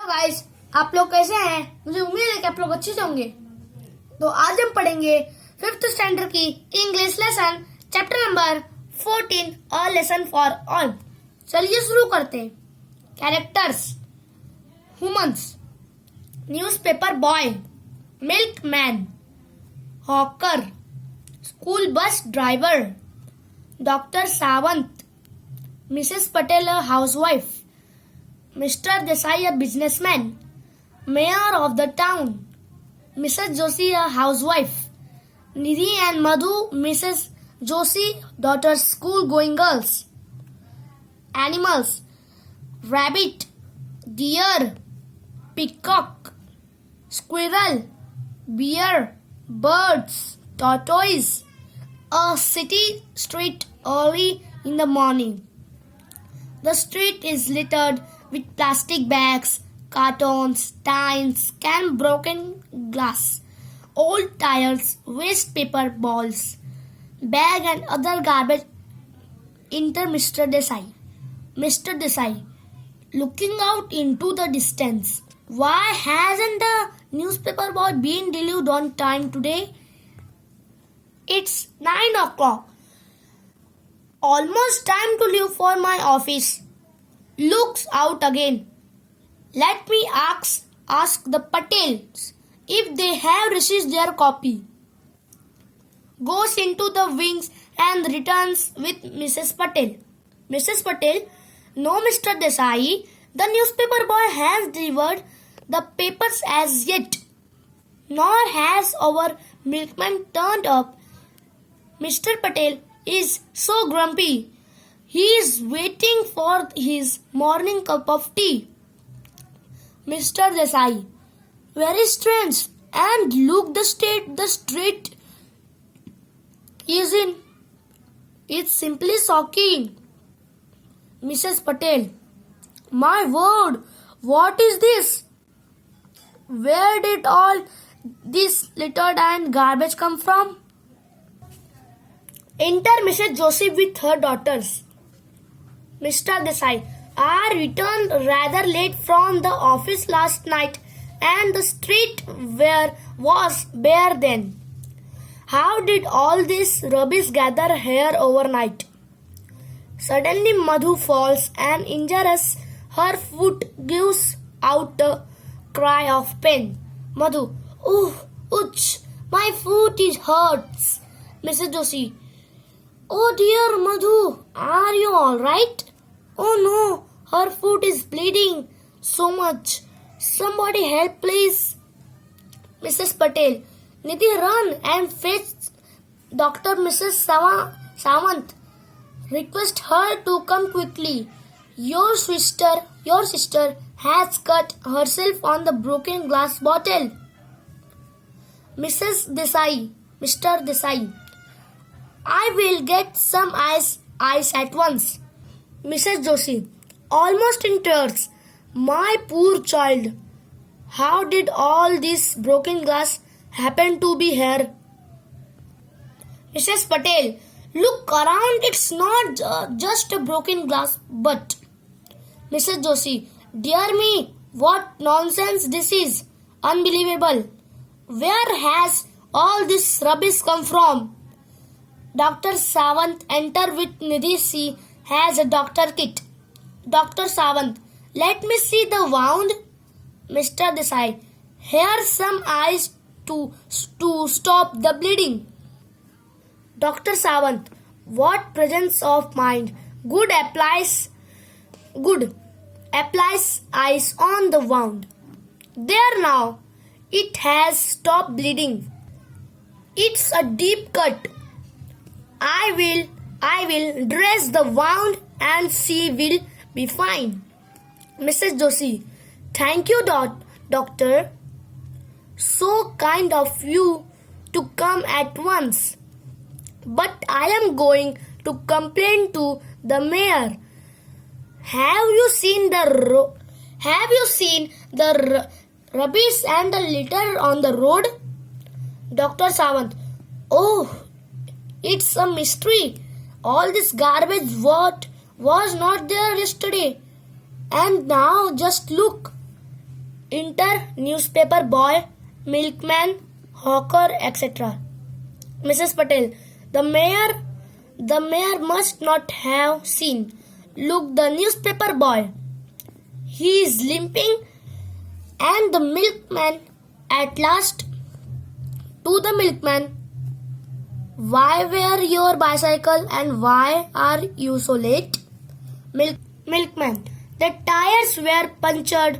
Guys, आप लोग कैसे हैं? मुझे उम्मीद है कि आप लोग अच्छे से होंगे। तो आज हम पढ़ेंगे 5th स्टैंडर्ड की English lesson chapter number 14 a lesson for all. चलिए शुरू करते हैं। Characters: humans, newspaper boy, milkman, hawker, school bus driver, doctor Sawant, Mrs Patel a housewife, Mr. Desai a businessman, mayor of the town, Mrs. Joshi a housewife, Nidhi and Madhu Mrs. Joshi daughters school going girls. Animals: rabbit, deer, peacock, squirrel, bear, birds, tortoise. A city street early in the morning. The street is littered with plastic bags, cartons, tines, canned broken glass, old tires, waste paper balls, bag and other garbage. Enter Mr. Desai. Mr. Desai, looking out into the distance. Why hasn't the newspaper boy been delivered on time today? It's 9 o'clock. Almost time to leave for my office. Looks out again. Let me ask the Patels if they have received their copy. Goes into the wings and returns with Mrs. Patel. Mrs. Patel, no, Mr. Desai, the newspaper boy has delivered the papers as yet. Nor has our milkman turned up. Mr. Patel is so grumpy. He is waiting for his morning cup of tea. Mr. Desai, very strange. And look the state the street is in. It's simply shocking. Mrs. Patel, my word, what is this? Where did all this litter and garbage come from? Enter Mrs. Joshi with her daughters. Mr. Desai, I returned rather late from the office last night and the street was bare then. How did all this rubbish gather here overnight? Suddenly Madhu falls and injures her foot, gives out a cry of pain. Madhu, oh, ouch, my foot hurts. Mrs. Joshi, oh dear Madhu, are you all right? Oh no, her foot is bleeding so much. Somebody help please. Mrs. Patel, Nidhi, run and fetch Dr. Mrs. Sawant. Request her to come quickly. Your sister has cut herself on the broken glass bottle. Mrs. Desai, Mr. Desai, I will get some ice at once. Mrs. Joshi, almost in tears, my poor child, how did all this broken glass happen to be here? Mrs. Patel, look around, it's not just a broken glass, but... Mrs. Joshi, dear me, what nonsense this is, unbelievable. Where has all this rubbish come from? Dr. Sawant enter with Nidhi. She has a doctor kit. Dr. Sawant, let me see the wound. Mr. Desai, here's some ice to stop the bleeding. Dr. Sawant, what presence of mind. Good, applies ice on the wound. There now, it has stopped bleeding. It's a deep cut. I will dress the wound and she will be fine. Mrs. Joshi, thank you, doctor. So kind of you to come at once. But I am going to complain to the mayor. Have you seen the rubbish and the litter on the road? Dr. Sawant, oh, it's a mystery. All this garbage was not there yesterday. And now just look. Enter newspaper boy, milkman, hawker, etc. Mrs. Patel, the mayor must not have seen. Look, the newspaper boy. He is limping. And the milkman, at last, to the milkman, why were your bicycle and why are you so late? Milkman, the tires were punctured.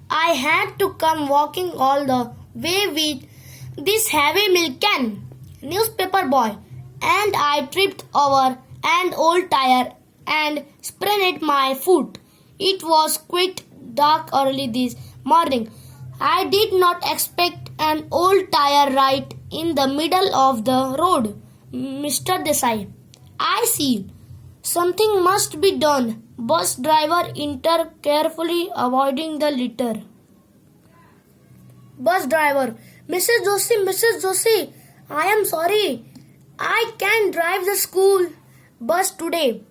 I had to come walking all the way with this heavy milk can. Newspaper boy, and I tripped over an old tire and sprained my foot. It was quite dark early this morning. I did not expect an old tire right in the middle of the road. Mr. Desai, I see. Something must be done. Bus driver enter carefully avoiding the litter. Bus driver, Mrs. Joshi, I am sorry. I can't drive the school bus today.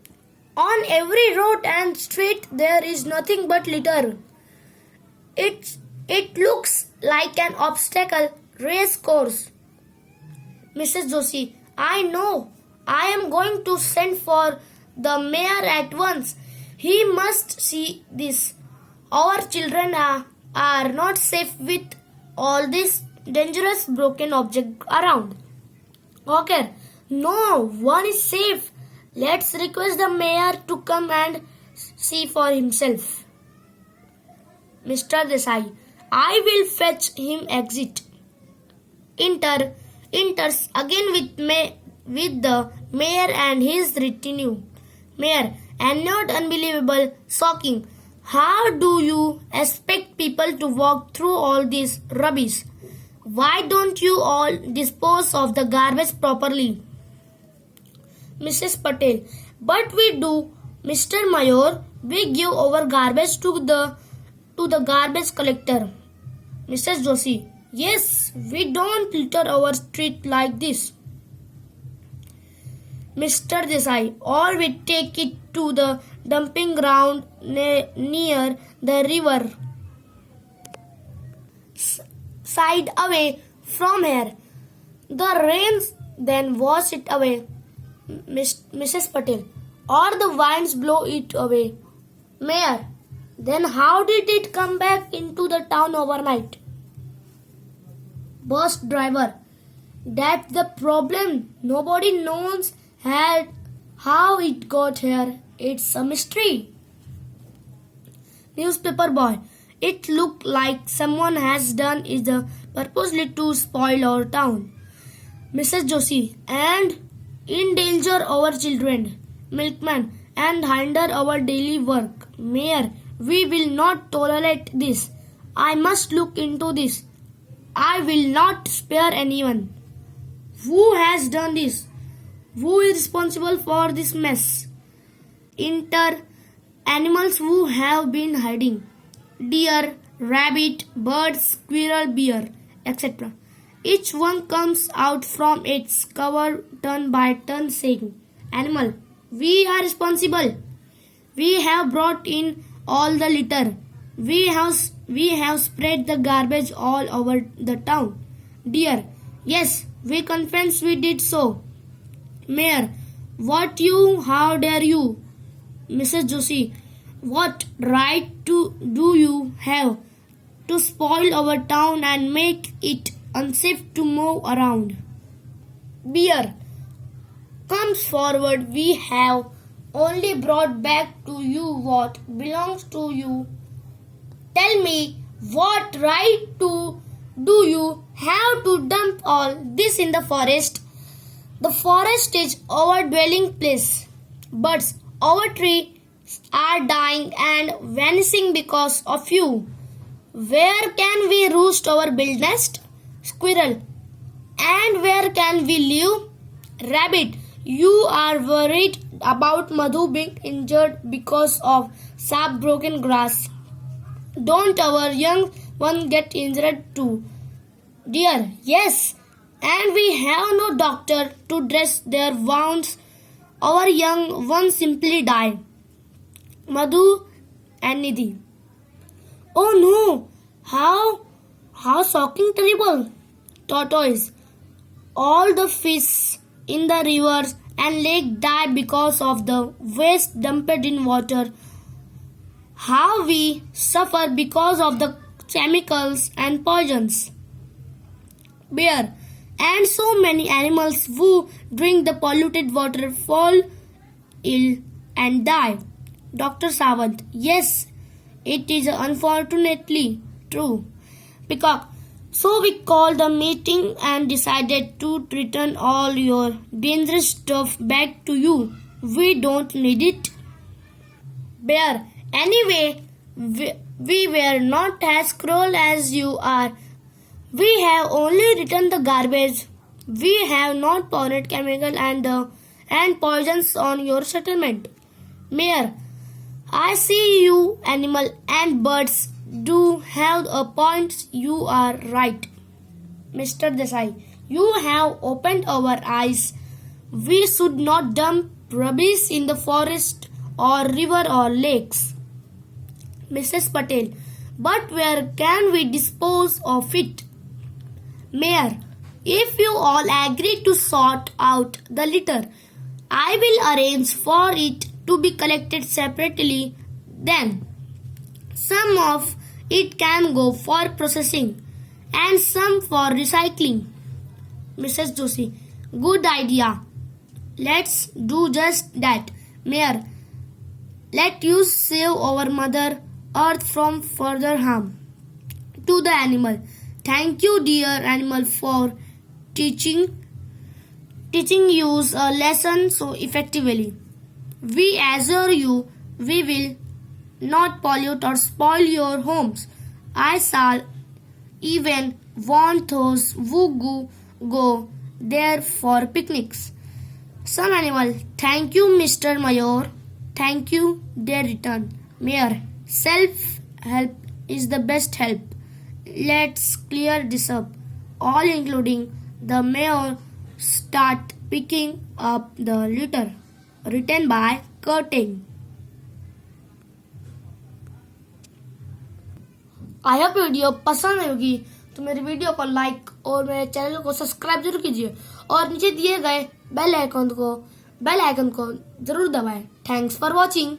On every road and street there is nothing but litter. It looks like an obstacle race course. Mrs. Joshi, I know. I am going to send for the mayor at once. He must see this. Our children are not safe with all this dangerous broken object around. Okay, no one is safe. Let's request the mayor to come and see for himself. Mr. Desai, I will fetch him exit. Enters again with the mayor and his retinue. Mayor, and not unbelievable, shocking. How do you expect people to walk through all this rubbish? Why don't you all dispose of the garbage properly? Mrs. Patel, but we do, Mr. Mayor. We give our garbage to the garbage collector. Mrs. Joshi, yes, we don't litter our street like this. Mr. Desai, or we take it to the dumping ground near the river. Side away from here. The rains then wash it away. Mrs. Patel, or the winds blow it away. Mayor, then how did it come back into the town overnight? Bus driver, that's the problem. Nobody knows how it got here. It's a mystery. Newspaper boy, it looked like someone has done it purposely to spoil our town. Mrs. Joshi, and endanger our children. Milkman, and hinder our daily work. Mayor, we will not tolerate this. I must look into this. I will not spare anyone. Who has done this? Who is responsible for this mess? Enter animals who have been hiding. Deer, rabbit, bird, squirrel, bear, etc. Each one comes out from its cover turn by turn saying, Animal, we are responsible. We have brought in all the litter. We have spread the garbage all over the town. Dear, yes, we confess we did so. Mayor, how dare you? Mrs. Joshi, what right do you have to spoil our town and make it unsafe to move around? Bear comes forward. We have only brought back to you what belongs to you. Tell me, what right do you have to dump all this in the forest? The forest is our dwelling place. Birds, our trees are dying and vanishing because of you. Where can we roost our build nest? Squirrel, and where can we live? Rabbit, you are worried about Madhu being injured because of sharp broken grass. Don't our young one get injured too? Dear, yes, and we have no doctor to dress their wounds. Our young ones simply die. Madhu and Nidhi. Oh no! How How shocking, terrible! Tortoise. All the fish in the rivers and lake die because of the waste dumped in water. How we suffer because of the chemicals and poisons. Bear. And so many animals who drink the polluted water fall ill and die. Dr. Sawant. Yes, it is unfortunately true. Peacock. So we called a meeting and decided to return all your dangerous stuff back to you. We don't need it. Bear. Anyway, we were not as cruel as you are. We have only returned the garbage. We have not poured chemical and poisons on your settlement. Mayor. I see you animal and birds do have a point. You are right. Mr. Desai, you have opened our eyes. We should not dump rubbish in the forest or river or lakes. Mrs. Patel, but where can we dispose of it? Mayor, if you all agree to sort out the litter, I will arrange for it to be collected separately. Then, some of it can go for processing and some for recycling. Mrs. Joshi, good idea. Let's do just that. Mayor, let you save our Mother Earth from further harm. To the animal, thank you, dear animal, for teaching you a lesson so effectively. We assure you we will not pollute or spoil your homes. I shall even want those who go there for picnics. Some animal, thank you, Mr. Mayor. Thank you, their return. Mayor, self-help is the best help. Let's clear this up. All including the mayor start picking up the litter. Written by Curtin. I hope video पसंद आई होगी तो मेरी video को like और मेरे channel को subscribe जरूर कीजिए और नीचे दिए गए बेल आइकन को जरूर दबाएं। Thanks for watching.